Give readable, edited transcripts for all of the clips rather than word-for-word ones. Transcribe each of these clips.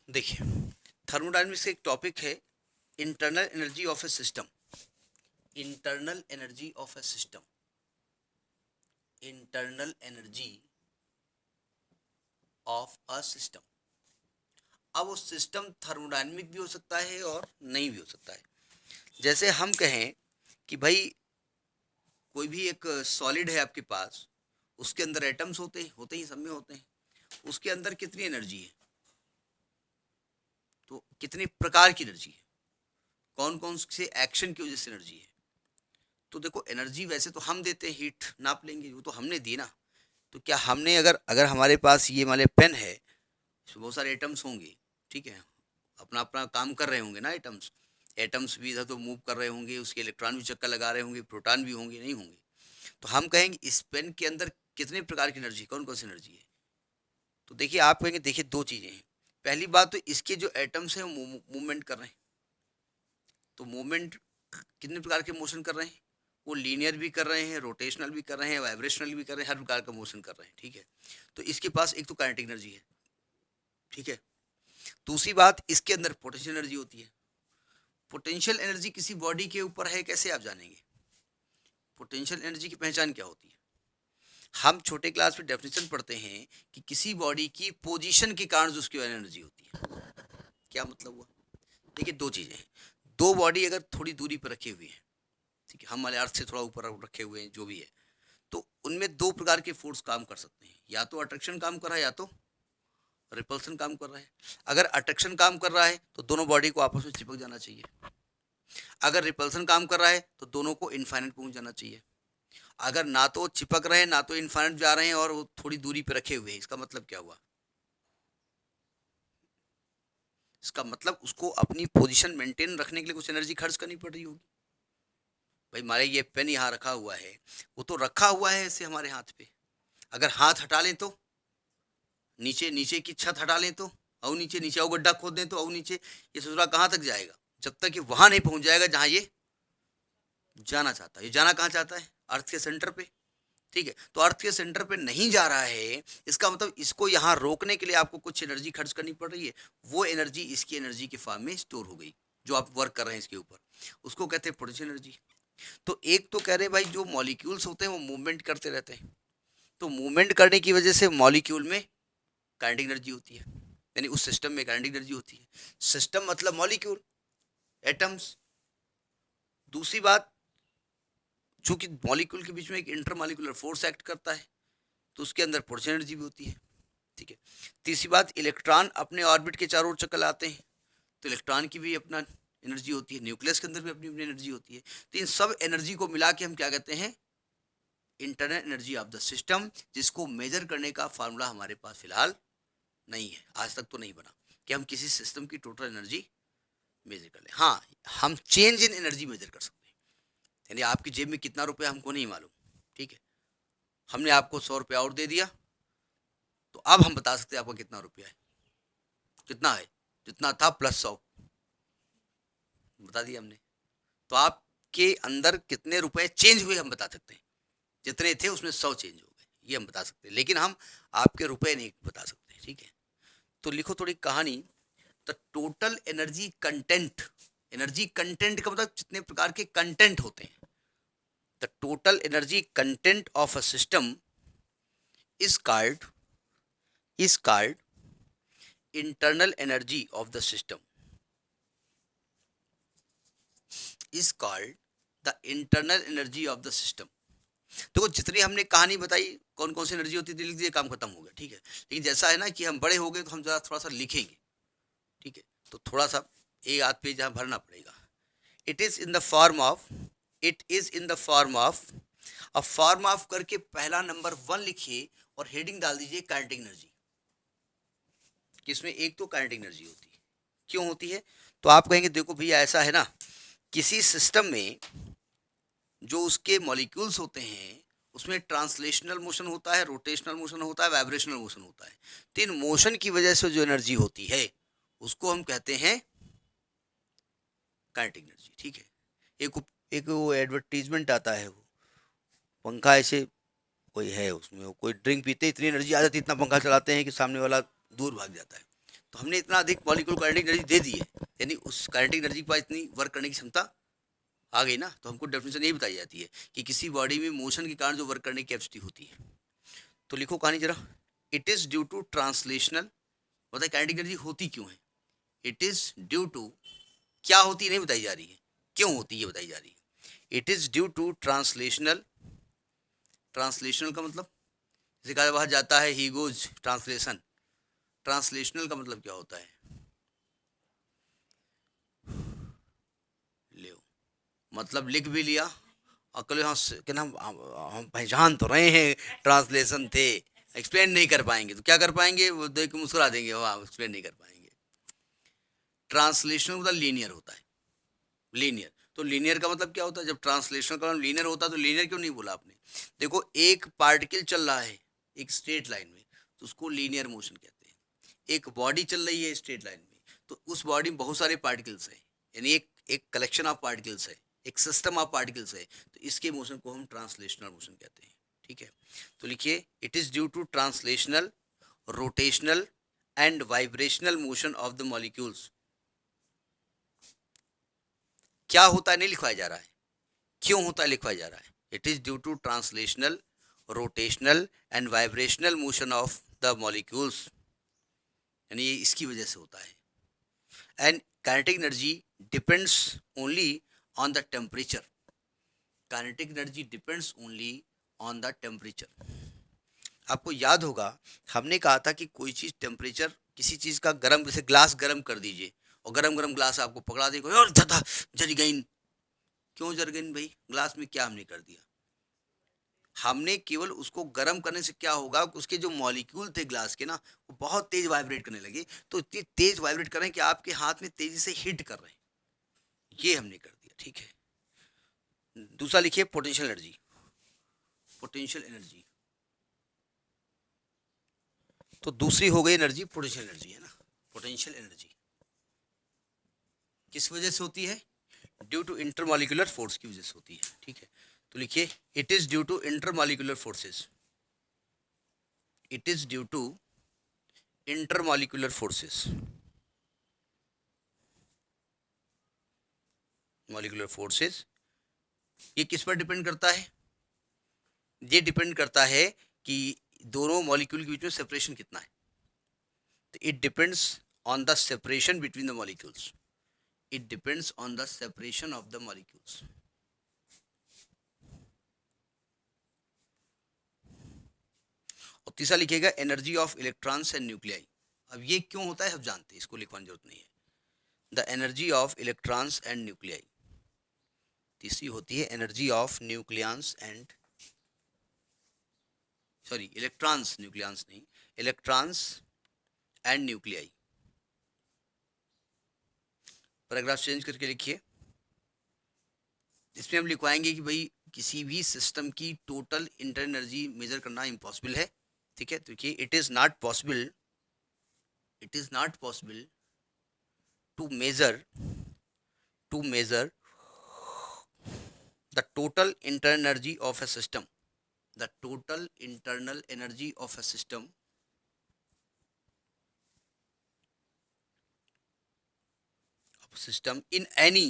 देखिए, थर्मोडायनेमिक्स का एक टॉपिक है internal energy of A system. Internal energy of A system, internal energy of a system. अब वो सिस्टम थर्मोडायनेमिक भी हो सकता है और नहीं भी हो सकता है। जैसे हम कहें कि भाई कोई भी एक सॉलिड है आपके पास, उसके अंदर एटम्स होते ही सब में होते हैं। उसके अंदर कितनी एनर्जी है, तो कितने प्रकार की एनर्जी है, कौन कौन से एक्शन की वजह से एनर्जी है। तो देखो, एनर्जी वैसे तो हम देते हैं, हीट नाप लेंगे, वो तो हमने दी ना। तो क्या हमने अगर अगर हमारे पास ये मान पेन है, इसमें बहुत सारे एटम्स होंगे, ठीक है, अपना अपना काम कर रहे होंगे ना एटम्स। एटम्स भी इधर तो मूव कर रहे होंगे, उसके इलेक्ट्रॉन भी चक्कर लगा रहे होंगे, प्रोटॉन भी होंगे, नहीं होंगे। तो हम कहेंगे इस पेन के अंदर कितने प्रकार की एनर्जी, कौन कौन सी एनर्जी है। तो देखिए, आप कहेंगे देखिए दो चीजें हैं। पहली बात तो इसके जो एटम्स हैं वो मूवमेंट कर रहे हैं। तो मूवमेंट कितने प्रकार के मोशन कर रहे हैं, वो लीनियर भी कर रहे हैं, रोटेशनल भी कर रहे हैं, वाइब्रेशनल भी कर रहे हैं, हर प्रकार का मोशन कर रहे हैं, ठीक है। तो इसके पास एक तो काइनेटिक एनर्जी है, ठीक है। दूसरी बात, इसके अंदर पोटेंशियल एनर्जी होती है। पोटेंशियल एनर्जी किसी बॉडी के ऊपर है, कैसे आप जानेंगे? पोटेंशियल एनर्जी की पहचान क्या होती है? हम छोटे क्लास में डेफिनेशन पढ़ते हैं कि किसी बॉडी की पोजीशन के कारण जो उसकी एनर्जी होती है। क्या मतलब हुआ? देखिए, दो चीजें हैं। दो बॉडी अगर थोड़ी दूरी पर रखी हुई है, ठीक है, हम हमारे अर्थ से थोड़ा ऊपर रखे हुए हैं, जो भी है, तो उनमें दो प्रकार के फोर्स काम कर सकते हैं। या तो अट्रैक्शन काम कर रहा है, या तो रिपल्सन काम कर रहा है। अगर अट्रैक्शन काम कर रहा है तो दोनों बॉडी को आपस में चिपक जाना चाहिए। अगर रिपल्सन काम कर रहा है तो दोनों को इनफाइनाइट पहुंच जाना चाहिए। अगर ना तो चिपक रहे हैं ना तो इनफाइनाइट जा रहे हैं और वो थोड़ी दूरी पे रखे हुए हैं, इसका मतलब क्या हुआ? इसका मतलब उसको अपनी पोजीशन मेंटेन रखने के लिए कुछ एनर्जी खर्च करनी पड़ रही होगी। भाई हमारे ये पेन यहाँ रखा हुआ है, वो तो रखा हुआ है ऐसे हमारे हाथ पे। अगर हाथ हटा लें तो, नीचे नीचे की छत हटा लें तो, और नीचे नीचे और गड्ढा खोद दें तो, और नीचे, ये ससुरा कहाँ तक जाएगा? जब तक ये वहां नहीं पहुंच जाएगा जहां ये जाना चाहता है। ये जाना कहाँ चाहता है? अर्थ के सेंटर पे, ठीक है। तो अर्थ के सेंटर पे नहीं जा रहा है, इसका मतलब इसको यहाँ रोकने के लिए आपको कुछ एनर्जी खर्च करनी पड़ रही है। वो एनर्जी इसकी एनर्जी के फॉर्म में स्टोर हो गई, जो आप वर्क कर रहे हैं इसके ऊपर, उसको कहते हैं पोटेंशियल एनर्जी। तो एक तो कह रहे भाई जो मॉलिक्यूल्स होते हैं वो मूवमेंट करते रहते हैं, तो मूवमेंट करने की वजह से मॉलिक्यूल में काइनेटिक एनर्जी होती है, यानी उस सिस्टम में काइनेटिक एनर्जी होती है। सिस्टम मतलब मॉलिक्यूल, एटम्स। दूसरी बात, चूंकि मॉलिक्यूल के बीच में एक इंटर मॉलिक्यूलर फोर्स एक्ट करता है, तो उसके अंदर पोटेंशियल एनर्जी भी होती है, ठीक है। तीसरी बात, इलेक्ट्रॉन अपने ऑर्बिट के चारों ओर चक्कर लाते हैं, तो इलेक्ट्रॉन की भी अपना एनर्जी होती है, न्यूक्लियस के अंदर भी अपनी अपनी एनर्जी होती है। तो इन सब एनर्जी को मिला के हम क्या कहते हैं? Internal energy of the system, जिसको मेजर करने का फार्मूला हमारे पास फिलहाल नहीं है, आज तक तो नहीं बना कि हम किसी सिस्टम की टोटल एनर्जी मेजर कर लें। हाँ, हम चेंज इन एनर्जी मेजर कर सकते हैं, यानी आपकी जेब में कितना रुपया हमको नहीं मालूम, ठीक है, हमने आपको 100 रुपया और दे दिया, तो अब हम बता सकते हैं आपका कितना रुपया है, कितना है, जितना था प्लस 100 बता दिया हमने। तो आपके अंदर कितने रुपए चेंज हुए हम बता सकते हैं, जितने थे उसमें 100 चेंज हो गए, ये हम बता सकते हैं, लेकिन हम आपके रुपए नहीं बता सकते, ठीक है। तो लिखो थोड़ी कहानी। The total energy content, energy content का मतलब जितने प्रकार के कंटेंट होते हैं, the total energy content of a system is called internal energy of the system, is called the internal energy of the system. देखो, जितनी हमने कहानी बताई कौन कौन सी एनर्जी होती थी, लिख दिए, काम खत्म हो गया, ठीक है। लेकिन जैसा है ना कि हम बड़े हो गए तो हम जरा थोड़ा सा लिखेंगे, ठीक है। तो थोड़ा सा एक आध पेज यहाँ भरना पड़ेगा। It is in the form of, it is in the form of, अब फॉर्म ऑफ करके पहला नंबर 1 लिखिए और हेडिंग डाल दीजिए काइनेटिक एनर्जी। किसमें? एक तो काइनेटिक एनर्जी होती है। क्यों होती है? तो आप कहेंगे देखो भैया ऐसा है ना, किसी सिस्टम में जो उसके मॉलिक्यूल्स होते हैं उसमें ट्रांसलेशनल मोशन होता है, रोटेशनल मोशन होता है, वाइब्रेशनल मोशन होता है। तो इन मोशन की वजह से जो एनर्जी होती है उसको हम कहते हैं काइनेटिक एनर्जी, ठीक है। एक एक वो एडवर्टीजमेंट आता है, वो पंखा ऐसे कोई है, उसमें वो कोई ड्रिंक पीते इतनी एनर्जी आ जाती है, इतना पंखा चलाते हैं कि सामने वाला दूर भाग जाता है। तो हमने इतना अधिक मॉलिक्यूल काइनेटिक एनर्जी दे दी है, यानी उस काइनेटिक एनर्जी के पास इतनी वर्क करने की क्षमता आ गई ना, तो हमको डेफिनेशन यही बताई जाती है कि किसी बॉडी में मोशन के कारण जो वर्क करने की कैपेसिटी होती है। तो लिखो कहानी जरा, it is due to translational, बताइए काइनेटिक एनर्जी होती क्यों है? इट इज ड्यू टू, क्या होती नहीं बताई जा रही है, क्यों होती है बताई जा रही है। It is due to translational, translational का मतलब जैसे कहा बाहर जाता है ही गोज ट्रांसलेशन, ट्रांसलेशनल का मतलब क्या होता है? ले मतलब लिख भी लिया और कल यहाँ क्या नाम, हम पहचान तो रहे हैं ट्रांसलेशन थे, एक्सप्लेन नहीं कर पाएंगे तो क्या कर पाएंगे, वो देख के मुस्कुरा देंगे, वाह एक्सप्लेन नहीं कर पाएंगे। ट्रांसलेशन मतलब लीनियर होता है, लीनियर। तो लीनियर का मतलब क्या होता है? जब ट्रांसलेशन का लीनियर होता है तो लीनियर क्यों नहीं बोला आपने? देखो एक पार्टिकल चल रहा है एक स्ट्रेट लाइन में तो उसको लीनियर मोशन कहते हैं। एक बॉडी चल रही है स्ट्रेट लाइन में तो उस बॉडी में बहुत सारे पार्टिकल्स है, यानी एक एक कलेक्शन ऑफ पार्टिकल्स है, एक सिस्टम ऑफ पार्टिकल्स है, तो इसके मोशन को हम ट्रांसलेशनल मोशन कहते हैं। ठीक है, तो लिखिए it is due to translational, rotational and vibrational motion of the molecules. क्या होता है नहीं लिखवाया जा रहा है, क्यों होता है लिखवाया जा रहा है। It is due to translational, rotational and vibrational motion of the molecules, यानी ये इसकी वजह से होता है। And kinetic energy depends only on the temperature, kinetic energy depends only on the temperature. आपको याद होगा हमने कहा था कि कोई चीज़ टेम्परेचर, किसी चीज़ का गर्म, जैसे ग्लास गर्म कर दीजिए और गरम गरम ग्लास आपको पकड़ा देगा और जल गई, क्यों जल गई भाई, ग्लास में क्या हमने कर दिया? हमने केवल उसको गर्म करने से क्या होगा, उसके जो मॉलिक्यूल थे ग्लास के ना वो बहुत तेज वाइब्रेट करने लगे, तो इतनी तेज वाइब्रेट कर रहे हैं कि आपके हाथ में तेजी से हिट कर रहे हैं, ये हमने कर दिया। ठीक है, दूसरा लिखिए पोटेंशियल एनर्जी, पोटेंशियल एनर्जी। तो दूसरी हो गई एनर्जी पोटेंशियल एनर्जी, है ना। पोटेंशियल एनर्जी किस वजह से होती है? ड्यू टू इंटरमॉलिक्यूलर फोर्स की वजह से होती है। ठीक है, तो लिखिए it is due to intermolecular forces, it is due to intermolecular forces, molecular forces. ये किस पर डिपेंड करता है? ये डिपेंड करता है कि दोनों मॉलिक्यूल के बीच में सेपरेशन कितना है। तो it depends on the separation between the molecules, it depends on the separation of the molecules. और तीसरा लिखिएगा energy of electrons and nuclei. अब ये क्यों होता है सब जानते हैं, इसको लिखवाने की जरूरत नहीं है। The energy of electrons and nuclei, तीसरी होती है energy of nucleons and, sorry electrons, nucleons नहीं, electrons and nuclei. Paragraph change करके लिखिए, इसमें हम लिखवाएंगे कि भाई किसी भी सिस्टम की टोटल इंटर एनर्जी मेजर करना इम्पॉसिबल है। ठीक है, तो देखिए it is not possible, it is not possible to measure, to measure the total internal energy of a system, the total internal energy of a system in any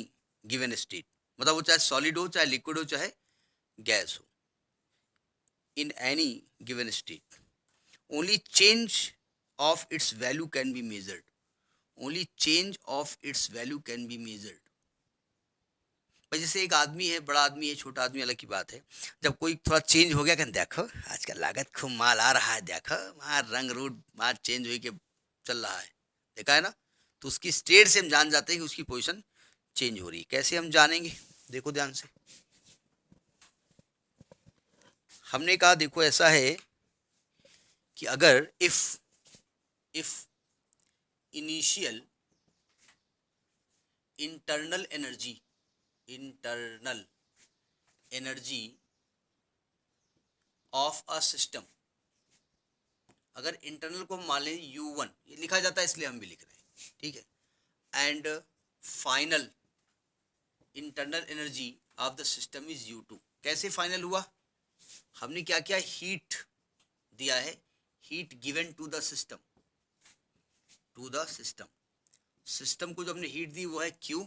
given state, मतलब वो चाहे solid हो, चाहे liquid हो, चाहे gas हो, in any given state only change of its value can be measured, only change of its value can be measured। भाई जैसे एक आदमी है, बड़ा आदमी है, छोटा आदमी अलग की बात है, जब कोई थोड़ा चेंज हो गया, कहते देखो आजकल लागत खूब माल आ रहा है, देखो वहाँ रंग रूट माल चेंज हो के चल रहा है, देखा है ना, तो उसकी स्टेट से हम जान जाते हैं कि उसकी पोजीशन चेंज हो रही है। कैसे हम जानेंगे, देखो ध्यान से, हमने कहा देखो ऐसा है कि अगर if initial internal energy, internal energy of a system, अगर इंटरनल को मान लें U1, ये लिखा जाता है इसलिए हम भी लिख रहे हैं, ठीक है, and final internal energy of the system is U2। कैसे फाइनल हुआ? हमने क्या किया, हीट दिया है, heat given to the system, to the system. System को जो हमने हीट दी वो है Q,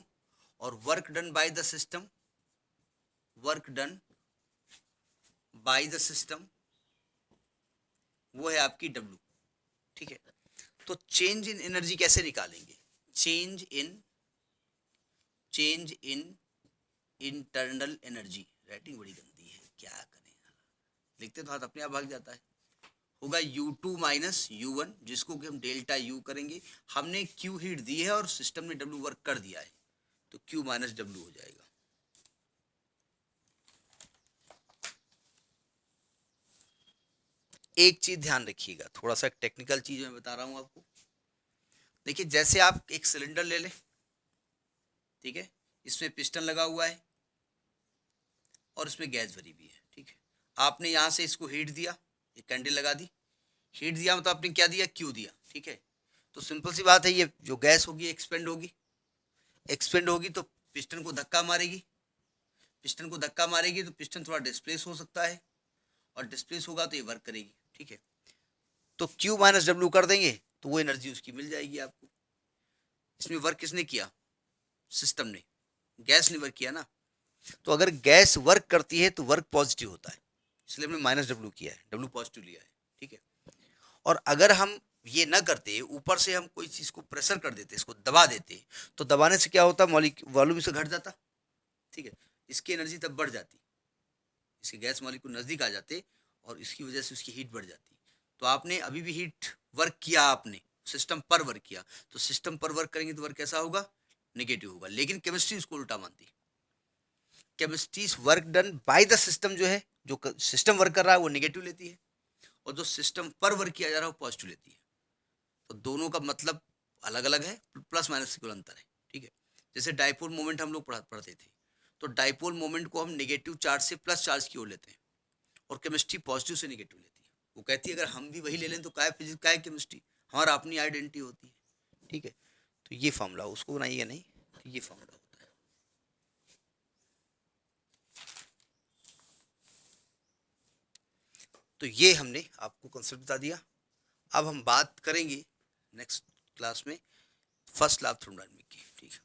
और work done by the system, work done by the system वो है आपकी W। ठीक है, तो चेंज इन एनर्जी कैसे निकालेंगे? Change in internal energy. Writing बड़ी गंदी है, क्या करें, लिखते तो हाथ अपने आप भाग जाता है। होगा U2 माइनस U1, जिसको कि हम डेल्टा U करेंगे। हमने Q हीट दी है और सिस्टम ने W वर्क कर दिया है, तो Q माइनस W हो जाएगा। एक चीज ध्यान रखिएगा, थोड़ा सा टेक्निकल चीज मैं बता रहा हूं आपको। देखिए, जैसे आप एक सिलेंडर ले लें, ठीक है, इसमें पिस्टन लगा हुआ है और इसमें गैस भरी हुई है। ठीक है, आपने यहां से इसको हीट दिया, एक कैंडल लगा दी, हीट दिया मतलब आपने क्या दिया? Q दिया। ठीक है, तो सिंपल सी बात है, ये जो गैस होगी एक्सपेंड होगी, एक्सपेंड होगी तो पिस्टन को धक्का मारेगी, पिस्टन को धक्का मारेगी तो पिस्टन थोड़ा डिस्प्लेस हो सकता है, और डिस्प्लेस होगा तो ये वर्क करेगी। ठीक है, तो Q माइनस W कर देंगे तो वो एनर्जी उसकी मिल जाएगी आपको। इसमें वर्क किसने किया? सिस्टम ने, गैस ने वर्क किया ना। तो अगर गैस वर्क करती है तो वर्क पॉजिटिव होता है, इसलिए हमने माइनस W किया है, W पॉजिटिव लिया है। ठीक है, और अगर हम ये ना करते, ऊपर से हम कोई चीज को प्रेशर कर देते, इसको दबा देते, तो दबाने से क्या होता? वॉल्यूम इससे घट जाता। ठीक है, इसकी एनर्जी तब बढ़ जाती, इसके गैस मॉलिक्यूल नजदीक आ जाते और इसकी वजह से उसकी हीट बढ़ जाती। तो आपने अभी भी हीट वर्क किया, आपने सिस्टम पर वर्क किया, तो सिस्टम पर वर्क करेंगे तो वर्क कैसा होगा? नेगेटिव होगा। लेकिन केमिस्ट्री उसको उल्टा मानती। Chemistry work done by the system जो है, जो सिस्टम वर्क कर रहा है वो नेगेटिव लेती है, और जो सिस्टम पर वर्क किया जा रहा है वो पॉजिटिव लेती है। तो दोनों का मतलब अलग अलग है, प्लस माइनस केवल अंतर है। ठीक है, जैसे डाइपोल मोमेंट हम लोग पढ़ते थे, तो डाइपोल मोमेंट को हम नेगेटिव चार्ज से प्लस चार्ज की ओर लेते हैं, और केमिस्ट्री पॉजिटिव से नेगेटिव लेती है। वो कहती है अगर हम भी वही ले लें तो काय फिजिक्स काय केमिस्ट्री, हमारा अपनी आइडेंटिटी होती है। ठीक है, तो ये फॉर्मूला उसको बनाइए नहीं, तो ये फॉर्मूला होता है। तो ये हमने आपको कंसेप्ट बता दिया। अब हम बात करेंगे नेक्स्ट क्लास में फर्स्ट लॉ ऑफ थर्मोडायनामिक्स की। ठीक है।